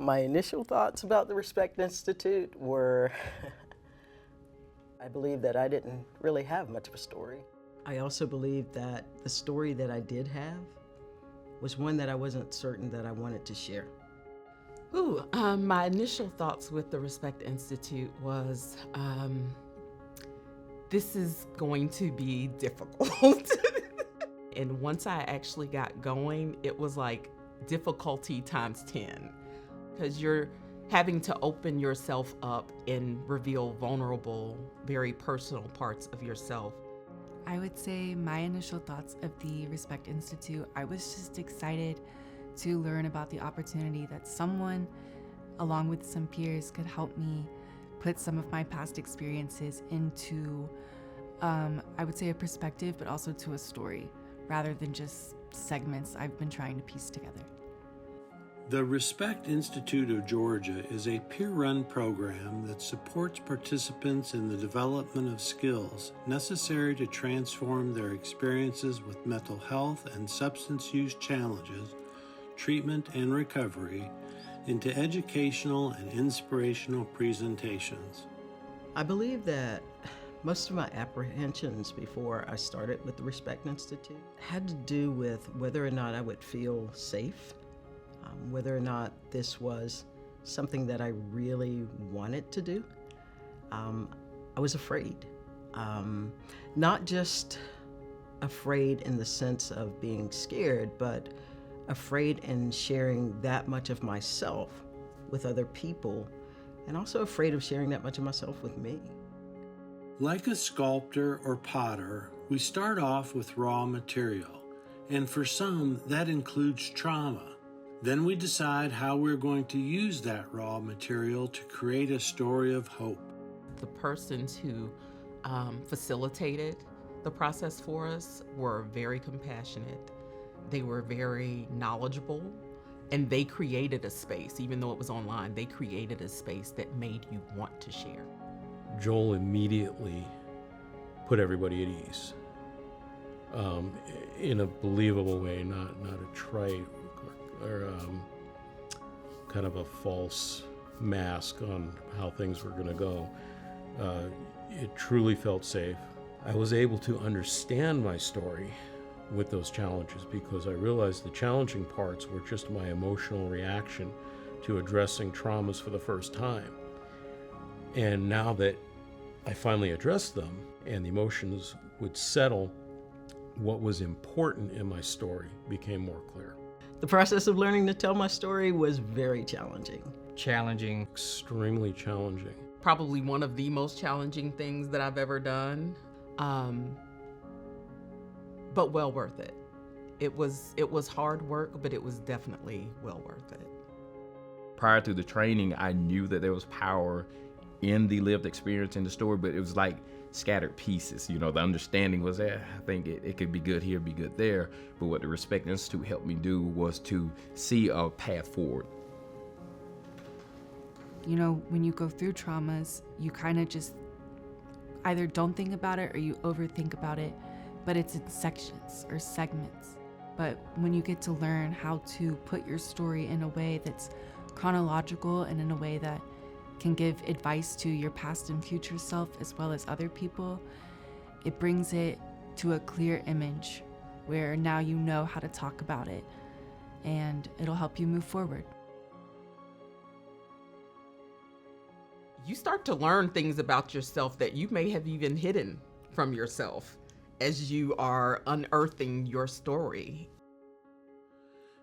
My initial thoughts about the Respect Institute were I believe that I didn't really have much of a story. I also believe that the story that I did have was one that I wasn't certain that I wanted to share. My initial thoughts with the Respect Institute was, this is going to be difficult. And once I actually got going, it was like difficulty times 10, because you're having to open yourself up and reveal vulnerable, very personal parts of yourself. I would say my initial thoughts of the Respect Institute, I was just excited to learn about the opportunity that someone, along with some peers, could help me put some of my past experiences into, I would say, a perspective, but also to a story, rather than just segments I've been trying to piece together. The Respect Institute of Georgia is a peer-run program that supports participants in the development of skills necessary to transform their experiences with mental health and substance use challenges, treatment and recovery, into educational and inspirational presentations. I believe that most of my apprehensions before I started with the Respect Institute had to do with whether or not I would feel safe, whether or not this was something that I really wanted to do. I was afraid. Not just afraid in the sense of being scared, but afraid in sharing that much of myself with other people, and also afraid of sharing that much of myself with me. Like a sculptor or potter, we start off with raw material, and for some, that includes trauma. Then we decide how we're going to use that raw material to create a story of hope. The persons who facilitated the process for us were very compassionate. They were very knowledgeable, and they created a space. Even though it was online, they created a space that made you want to share. Joel immediately put everybody at ease in a believable way, not a trite or kind of a false mask on how things were going to go. It truly felt safe. I was able to understand my story with those challenges because I realized the challenging parts were just my emotional reaction to addressing traumas for the first time. And now that I finally addressed them and the emotions would settle, what was important in my story became more clear. The process of learning to tell my story was very challenging. Challenging. Extremely challenging. Probably one of the most challenging things that I've ever done, but well worth it. It was hard work, but it was definitely well worth it. Prior to the training, I knew that there was power in the lived experience in the story, but it was like scattered pieces. You know, the understanding was that I think it could be good here, be good there. But what the Respect Institute helped me do was to see a path forward. You know, when you go through traumas, you kind of just either don't think about it or you overthink about it, but it's in sections or segments. But when you get to learn how to put your story in a way that's chronological and in a way that can give advice to your past and future self as well as other people, it brings it to a clear image where now you know how to talk about it and it'll help you move forward. You start to learn things about yourself that you may have even hidden from yourself as you are unearthing your story.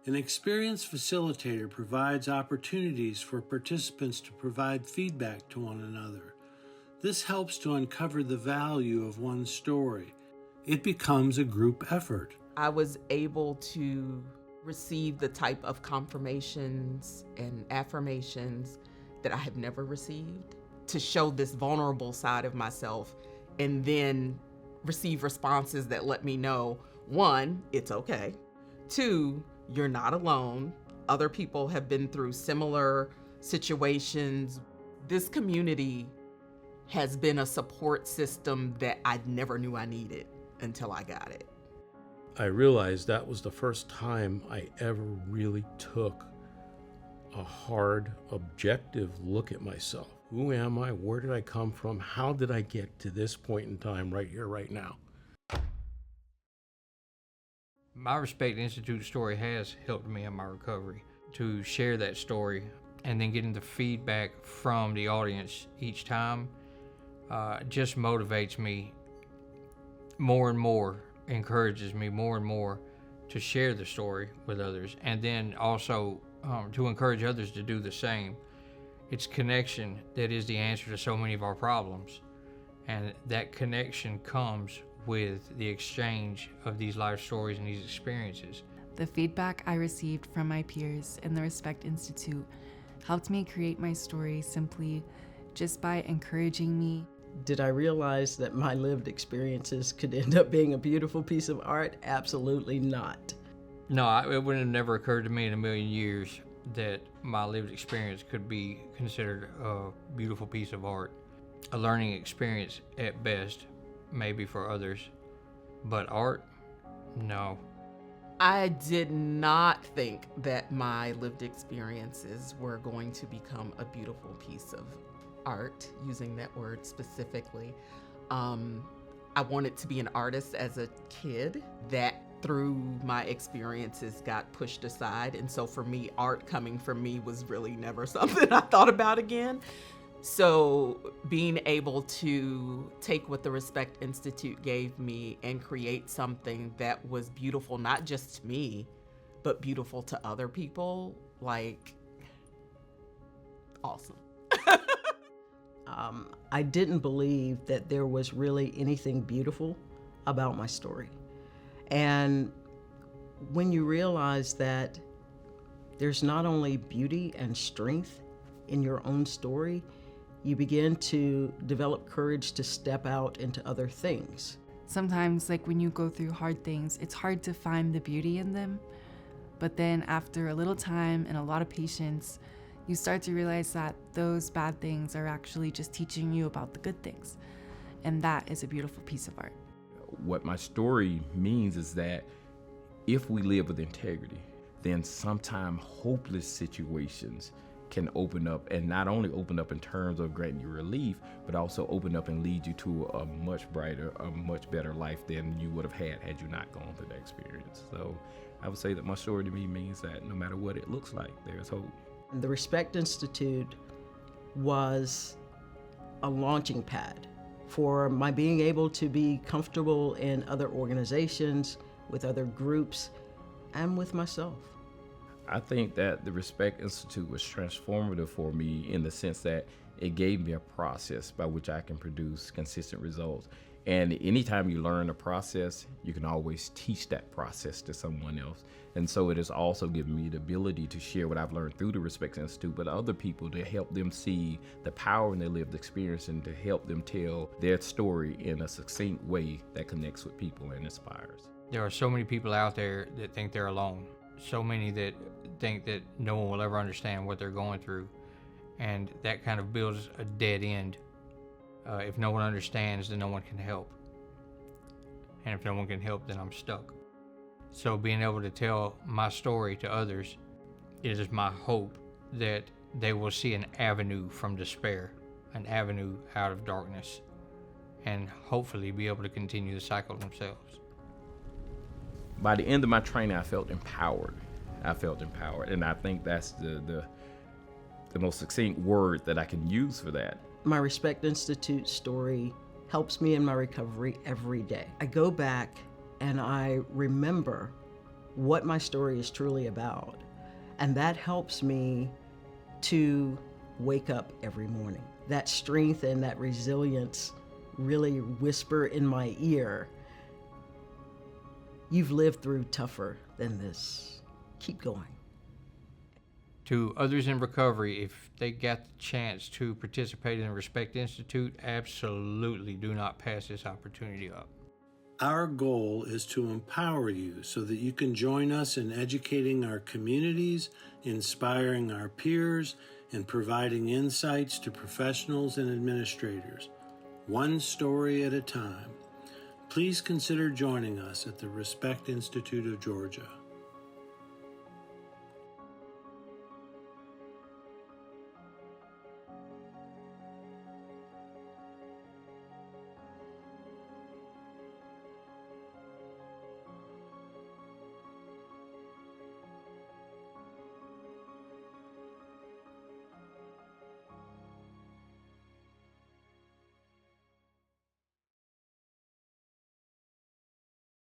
An experienced facilitator provides opportunities for participants to provide feedback to one another. This helps to uncover the value of one's story. It becomes a group effort. I was able to receive the type of confirmations and affirmations that I have never received, to show this vulnerable side of myself and then receive responses that let me know, 1, it's okay. 2, you're not alone. Other people have been through similar situations. This community has been a support system that I never knew I needed until I got it. I realized that was the first time I ever really took a hard, objective look at myself. Who am I? Where did I come from? How did I get to this point in time right here, right now? My Respect Institute story has helped me in my recovery to share that story, and then getting the feedback from the audience each time just motivates me more and more, encourages me more and more to share the story with others, and then also to encourage others to do the same. It's connection that is the answer to so many of our problems, and that connection comes with the exchange of these life stories and these experiences. The feedback I received from my peers in the Respect Institute helped me create my story simply just by encouraging me. Did I realize that my lived experiences could end up being a beautiful piece of art? Absolutely not. No, it would have never occurred to me in a million years that my lived experience could be considered a beautiful piece of art. A learning experience at best, maybe for others, but art? No. I did not think that my lived experiences were going to become a beautiful piece of art, using that word specifically. I wanted to be an artist as a kid. That through my experiences got pushed aside, and so for me, art coming from me was really never something I thought about again. So being able to take what the Respect Institute gave me and create something that was beautiful, not just to me, but beautiful to other people, like, awesome. I didn't believe that there was really anything beautiful about my story. And when you realize that there's not only beauty and strength in your own story, you begin to develop courage to step out into other things. Sometimes, like when you go through hard things, it's hard to find the beauty in them. But then after a little time and a lot of patience, you start to realize that those bad things are actually just teaching you about the good things. And that is a beautiful piece of art. What my story means is that if we live with integrity, then sometimes hopeless situations can open up, and not only open up in terms of granting you relief, but also open up and lead you to a much brighter, a much better life than you would have had you not gone through that experience. So I would say that my story to me means that no matter what it looks like, there's hope. The Respect Institute was a launching pad for my being able to be comfortable in other organizations, with other groups, and with myself. I think that the Respect Institute was transformative for me in the sense that it gave me a process by which I can produce consistent results. And anytime you learn a process, you can always teach that process to someone else. And so it has also given me the ability to share what I've learned through the Respect Institute with other people, to help them see the power in their lived experience and to help them tell their story in a succinct way that connects with people and inspires. There are so many people out there that think they're alone. So many that think that no one will ever understand what they're going through. And that kind of builds a dead end. If no one understands, then no one can help. And if no one can help, then I'm stuck. So being able to tell my story to others, it is my hope that they will see an avenue from despair, an avenue out of darkness, and hopefully be able to continue the cycle themselves. By the end of my training, I felt empowered. And I think that's the most succinct word that I can use for that. My Respect Institute story helps me in my recovery every day. I go back and I remember what my story is truly about, and that helps me to wake up every morning. That strength and that resilience really whisper in my ear, "You've lived through tougher than this. Keep going." To others in recovery, if they got the chance to participate in the Respect Institute, absolutely do not pass this opportunity up. Our goal is to empower you so that you can join us in educating our communities, inspiring our peers, and providing insights to professionals and administrators, one story at a time. Please consider joining us at the Respect Institute of Georgia.